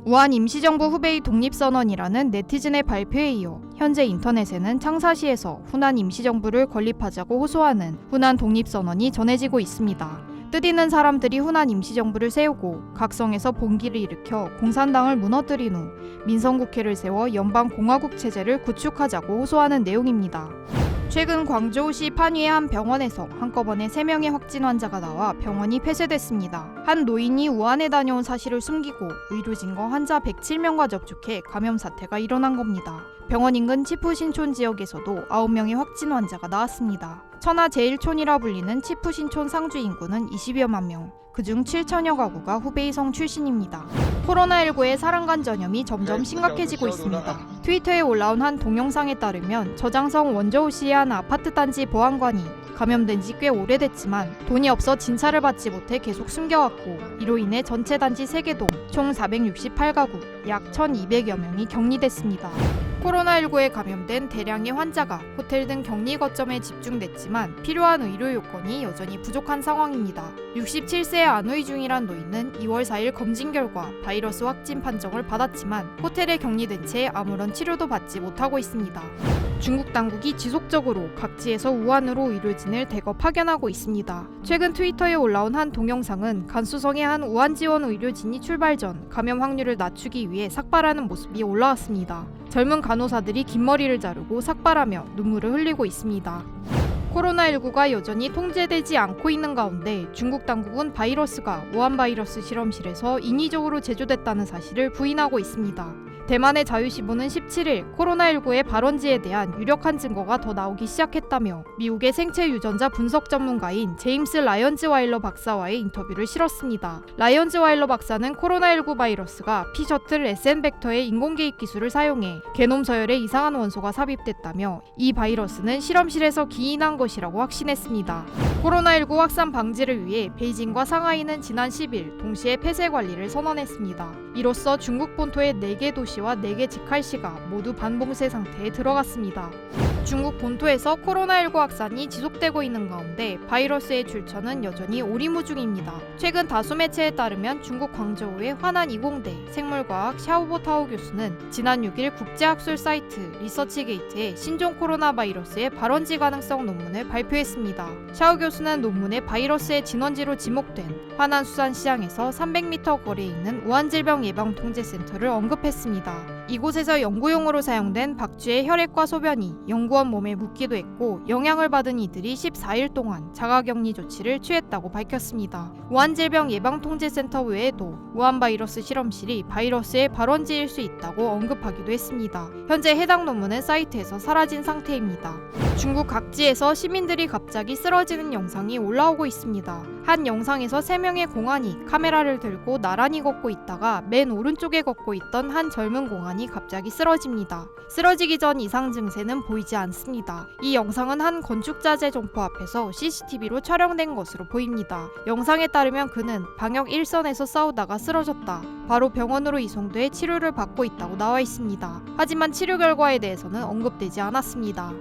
우한 임시정부 후베이 독립선언이라는 네티즌의 발표에 이어 현재 인터넷에는 창사시에서 후난 임시정부를 건립하자고 호소하는 후난 독립선언이 전해지고 있습니다. 뜻있는 사람들이 후난 임시정부를 세우고 각성에서 봉기를 일으켜 공산당을 무너뜨린 후 민성국회를 세워 연방공화국 체제를 구축하자고 호소하는 내용입니다. 최근 광저우시 판위의 한 병원에서 한꺼번에 3명의 확진 환자가 나와 병원이 폐쇄됐습니다. 한 노인이 우한에 다녀온 사실을 숨기고 의료진과 환자 107명과 접촉해 감염 사태가 일어난 겁니다. 병원 인근 치푸신촌 지역에서도 9명의 확진 환자가 나왔습니다. 천하 제1촌이라 불리는 치푸신촌 상주 인구는 20여만 명, 그중 7천여 가구가 후베이성 출신입니다. 코로나19의 사랑간 전염이 점점 심각해지고 있습니다. 트위터에 올라온 한 동영상에 따르면 저장성 원저우시의 한 아파트 단지 보안관이 감염된 지 꽤 오래됐지만 돈이 없어 진찰을 받지 못해 계속 숨겨왔고 이로 인해 전체 단지 3개 동 총 468가구 약 1,200여 명이 격리됐습니다. 코로나19에 감염된 대량의 환자가 호텔 등 격리 거점에 집중됐지만 필요한 의료 요건이 여전히 부족한 상황입니다. 67세 안의 중이란 노인은 2월 4일 검진 결과 바이러스 확진 판정을 받았지만 호텔에 격리된 채 아무런 치료도 받지 못하고 있습니다. 중국 당국이 지속적으로 각지에서 우한으로 의료진을 대거 파견하고 있습니다. 최근 트위터에 올라온 한 동영상은 간수성의 한 우한 지원 의료진이 출발 전 감염 확률을 낮추기 위해 삭발하는 모습이 올라왔습니다. 젊은 간호사들이 긴 머리를 자르고 삭발하며 눈물을 흘리고 있습니다. 코로나19가 여전히 통제되지 않고 있는 가운데 중국 당국은 바이러스가 우한 바이러스 실험실에서 인위적으로 제조됐다는 사실을 부인하고 있습니다. 대만의 자유시보는 17일 코로나19의 발원지에 대한 유력한 증거가 더 나오기 시작했다며 미국의 생체 유전자 분석 전문가인 제임스 라이언즈와일러 박사와의 인터뷰를 실었습니다. 라이언즈와일러 박사는 코로나19 바이러스가 피셔틀 SN 벡터의 인공개입 기술을 사용해 게놈 서열에 이상한 원소가 삽입됐다며 이 바이러스는 실험실에서 기인한 것이라고 확신했습니다. 코로나19 확산 방지를 위해 베이징과 상하이는 지난 10일 동시에 폐쇄 관리를 선언했습니다. 이로써 중국 본토의 4개 도시와 4개 직할시가 모두 반봉쇄 상태에 들어갔습니다. 중국 본토에서 코로나19 확산이 지속되고 있는 가운데 바이러스의 출처는 여전히 오리무중입니다. 최근 다수 매체에 따르면 중국 광저우의 화난 20대 생물과학 샤오보타오 교수는 지난 6일 국제학술 사이트 리서치게이트에 신종 코로나 바이러스의 발원지 가능성 논문을 발표했습니다. 샤오 교수는 논문에 바이러스의 진원지로 지목된 화난 수산시장에서 300m 거리에 있는 우한질병예방통제센터를 언급했습니다. 이곳에서 연구용으로 사용된 박쥐의 혈액과 소변이 연구원 몸에 묻기도 했고 영향을 받은 이들이 14일 동안 자가격리 조치를 취했다고 밝혔습니다. 우한질병예방통제센터 외에도 우한 바이러스 실험실이 바이러스의 발원지일 수 있다고 언급하기도 했습니다. 현재 해당 논문은 사이트에서 사라진 상태입니다. 중국 각지에서 시민들이 갑자기 쓰러지는 영상이 올라오고 있습니다. 한 영상에서 3명의 공안이 카메라를 들고 나란히 걷고 있다가 맨 오른쪽에 걷고 있던 한 젊은 공안이 갑자기 쓰러집니다. 쓰러지기 전 이상 증세는 보이지 않습니다. 이 영상은 한 건축자재 점포 앞에서 CCTV로 촬영된 것으로 보입니다. 영상에 따르면 그는 방역 일선에서 싸우다가 쓰러졌다. 바로 병원으로 이송돼 치료를 받고 있다고 나와 있습니다. 하지만 치료 결과에 대해서는 언급되지 않았습니다.